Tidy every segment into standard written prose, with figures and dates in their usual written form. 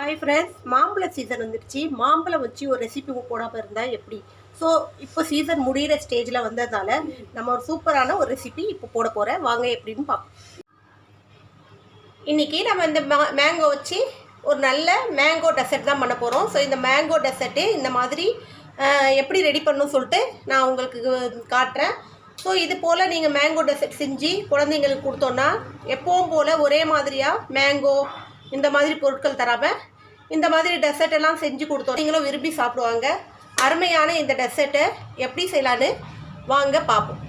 Hi friends, மாம்பழ season வந்துடுச்சு. மாம்பழம் வச்சு ஒரு ரெசிபி போடாமல் இருந்தால் எப்படி? ஸோ இப்போ சீசன் முடிகிற ஸ்டேஜில் வந்ததால் நம்ம ஒரு சூப்பரான ஒரு ரெசிபி இப்போ போட போகிறேன். வாங்க எப்படின்னு பார்ப்போம். இன்றைக்கி நம்ம இந்த மேங்கோ வச்சு ஒரு நல்ல மேங்கோ டெசர்ட் தான் பண்ண போகிறோம். ஸோ இந்த மேங்கோ டெசர்ட்டு இந்த மாதிரி எப்படி ரெடி பண்ணணும்னு சொல்லிட்டு நான் உங்களுக்கு காட்டுறேன். ஸோ இது போல் நீங்கள் மேங்கோ டெசர்ட் செஞ்சு குழந்தைங்களுக்கு கொடுத்தோன்னா எப்பவும் போல் ஒரே மாதிரியாக மேங்கோ இந்த மாதிரி பொருட்கள் தராமல் இந்த மாதிரி டெசர்ட் எல்லாம் செஞ்சு கொடுத்தோம் நீங்களும் விரும்பி சாப்பிடுவாங்க. அருமையான இந்த டெசர்ட்டை எப்படி செய்யலான்னு வாங்க பார்ப்போம்.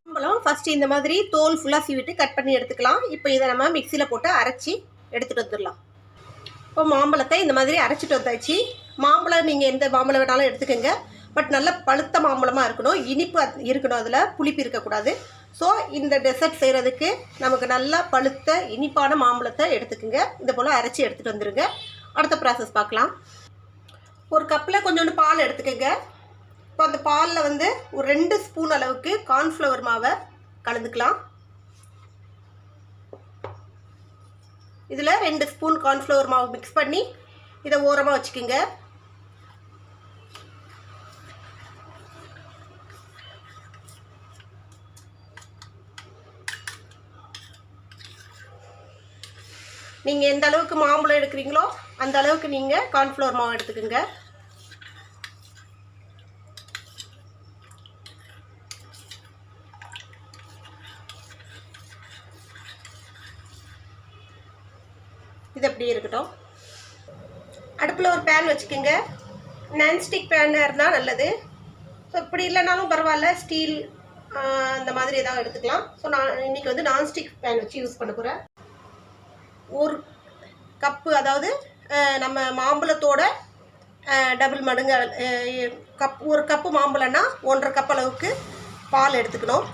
மாம்பழம் ஃபஸ்ட்டு இந்த மாதிரி தோல் ஃபுல்லாக சீவிட்டு கட் பண்ணி எடுத்துக்கலாம். இப்போ இதை நம்ம மிக்சியில் போட்டு அரைச்சி எடுத்துகிட்டு வந்துடலாம். இப்போ மாம்பழத்தை இந்த மாதிரி அரைச்சிட்டு வந்தாச்சு. மாம்பழம் நீங்கள் எந்த மாம்பழம் வேணாலும் எடுத்துக்கோங்க. பட் நல்ல பழுத்த மாம்பழமாக இருக்கணும், இனிப்பு இருக்கணும், அதில் புளிப்பு இருக்கக்கூடாது. ஸோ இந்த டெசர்ட் செய்கிறதுக்கு நமக்கு நல்லா பழுத்த இனிப்பான மாம்பழத்தை எடுத்துக்கோங்க. இது போல் அரைச்சி எடுத்துகிட்டு வந்துடுங்க. அடுத்த ப்ராசஸ் பார்க்கலாம். ஒரு கப்பில் கொஞ்சோண்டு பால் எடுத்துக்கோங்க. இப்போ அந்த பாலில் வந்து ஒரு 2 ஸ்பூன் அளவுக்கு கார்ன்ஃப்ளவர் மாவை கலந்துக்கலாம். இதில் 2 ஸ்பூன் கார்ன்ஃப்ளவர் மாவு மிக்ஸ் பண்ணி இதை ஓரமாக வச்சுக்கோங்க. நீங்கள் எந்த அளவுக்கு மாம்பழம் எடுக்கிறீங்களோ அந்த அளவுக்கு நீங்கள் கார்ன்ஃப்ளவர் மாவு எடுத்துக்கோங்க. இது அப்படியே இருக்கட்டும். அடுப்பில் ஒரு பேன் வச்சுக்கோங்க. நான்ஸ்டிக் பேனாக இருந்தால் நல்லது. ஸோ இப்படி இல்லைனாலும் பரவாயில்ல, ஸ்டீல் அந்த மாதிரி ஏதாவது எடுத்துக்கலாம். ஸோ நான் இன்றைக்கி வந்து நான்ஸ்டிக் பேன் வச்சு யூஸ் பண்ண போகிறேன். ஒரு கப்பு, அதாவது நம்ம மாம்பழத்தோட டபுள் மடங்கு ஒரு கப்பு மாம்பழம்னா 1.5 கப் அளவுக்கு பால் எடுத்துக்கணும்.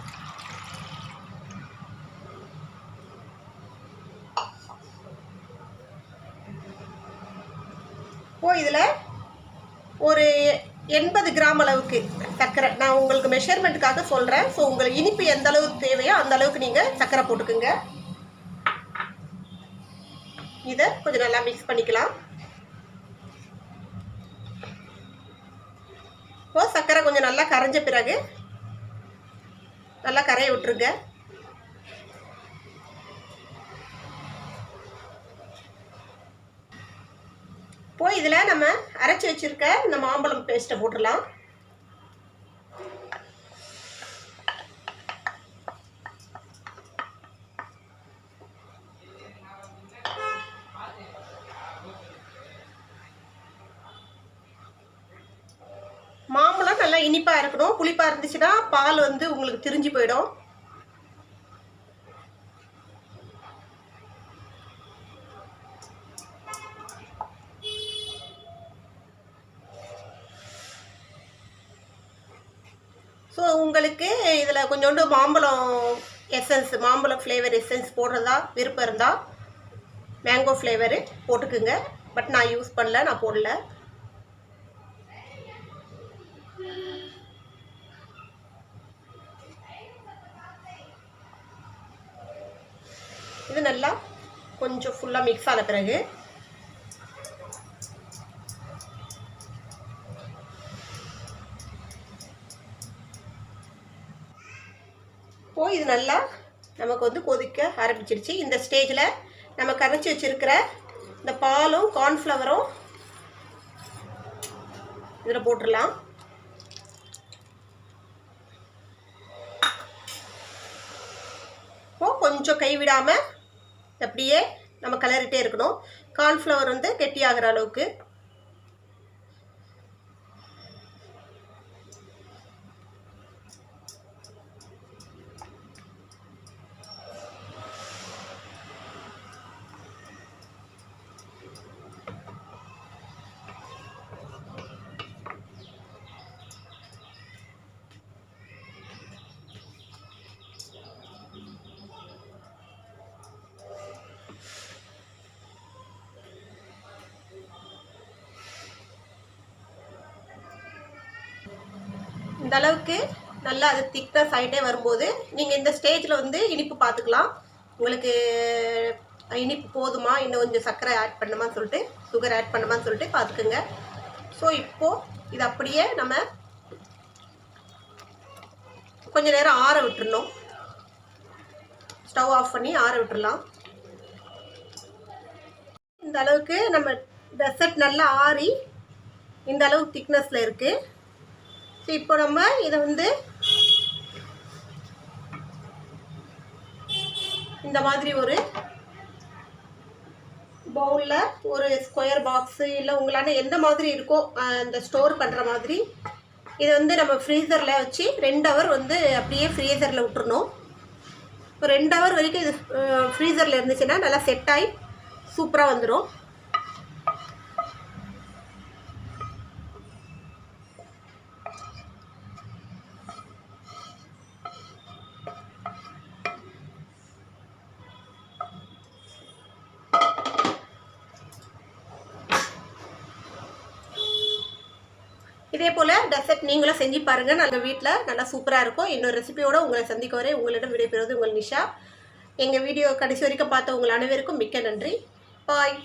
இப்போ இதில் ஒரு 80 கிராம் அளவுக்கு சர்க்கரை, நான் உங்களுக்கு மெஷர்மெண்ட்டுக்காக சொல்கிறேன். ஸோ உங்களுக்கு இனிப்பு எந்த அளவுக்கு தேவையோ அந்த அளவுக்கு நீங்கள் சர்க்கரை போட்டுக்குங்க. இதை கொஞ்சம் நல்லா மிக்ஸ் பண்ணிக்கலாம். இப்போ சர்க்கரை கொஞ்சம் நல்லா கரைஞ்ச பிறகு நல்லா கரைய விட்டுருங்க. இப்போ இதில் நம்ம அரைச்சி வச்சிருக்க இந்த மாம்பழம் பேஸ்ட்டை போட்டுடலாம். மாம்பழம் நல்லா இனிப்பாக இருக்கணும். புளிப்பாக இருந்துச்சுன்னா பால் வந்து உங்களுக்கு திரிஞ்சு போயிடும். ஸோ உங்களுக்கு இதில் கொஞ்சோண்டு மாம்பழம் எசன்ஸ், மாம்பழம் ஃப்ளேவர் எசன்ஸ் போடுறதா விருப்பம் இருந்தால் மேங்கோ ஃப்ளேவரு போட்டுக்குங்க. பட் நான் யூஸ் பண்ணல, நான் போடல. இது நல்லா கொஞ்சம் ஃபுல்லாக மிக்ஸ் ஆன பிறகு இப்போ இது நல்லா நமக்கு வந்து கொதிக்க ஆரம்பிச்சிருச்சு. இந்த ஸ்டேஜில் நம்ம கரைச்சி வச்சிருக்கிற இந்த பாலும் கார்ன்ஃப்ளவரும் இதில் போட்டுடலாம். இப்போ கொஞ்சம் கைவிடாமல் அப்படியே நம்ம கலரிட்டே இருக்கணும். கார்ன்ஃப்ளவர் வந்து கெட்டியாகிற அளவுக்கு. இந்த அளவுக்கு நல்லா அது திக்னஸ் ஆகிட்டே வரும்போது நீங்கள் இந்த ஸ்டேஜில் வந்து இனிப்பு பார்த்துக்கலாம். உங்களுக்கு இனிப்பு போதுமா, இன்னும் கொஞ்சம் சர்க்கரை ஆட் பண்ணுமான்னு சொல்லிட்டு, சுகர் ஆட் பண்ணுமான்னு சொல்லிட்டு பார்த்துக்குங்க. ஸோ இப்போது இது அப்படியே நம்ம கொஞ்சம் நேரம் ஆற விட்டுறணும். ஸ்டவ் ஆஃப் பண்ணி ஆற விட்டுடலாம். இந்த அளவுக்கு நம்ம டெசர்ட் நல்லா ஆறி இந்த அளவு திக்னஸில் இருக்குது. ஸோ இப்போ நம்ம இதை வந்து இந்த மாதிரி ஒரு பவுலில் ஒரு ஸ்கொயர் பாக்ஸு இல்லை உங்களால் எந்த மாதிரி இருக்கோ அந்த ஸ்டோர் பண்ணுற மாதிரி இதை வந்து நம்ம ஃப்ரீசரில் வச்சு 2 ஹவர் வந்து அப்படியே ஃப்ரீசரில் விட்டுறணும். இப்போ 2 ஹவர் வரைக்கும் இது ஃப்ரீசரில் இருந்துச்சுன்னா நல்லா செட் ஆகி சூப்பராக வந்துடும். இதே போல் டெசர்ட் நீங்களும் செஞ்சு பாருங்கள். நாங்கள் வீட்டில் நல்லா சூப்பராக இருக்கும். இன்னொரு ரெசிபியோடு உங்களை சந்திக்க வரை உங்களிடம் விடைபெறுவது உங்கள் நிஷா. எங்கள் வீடியோ கடைசி வரைக்கும் பார்த்த உங்கள் அனைவருக்கும் மிக்க நன்றி. பாய்.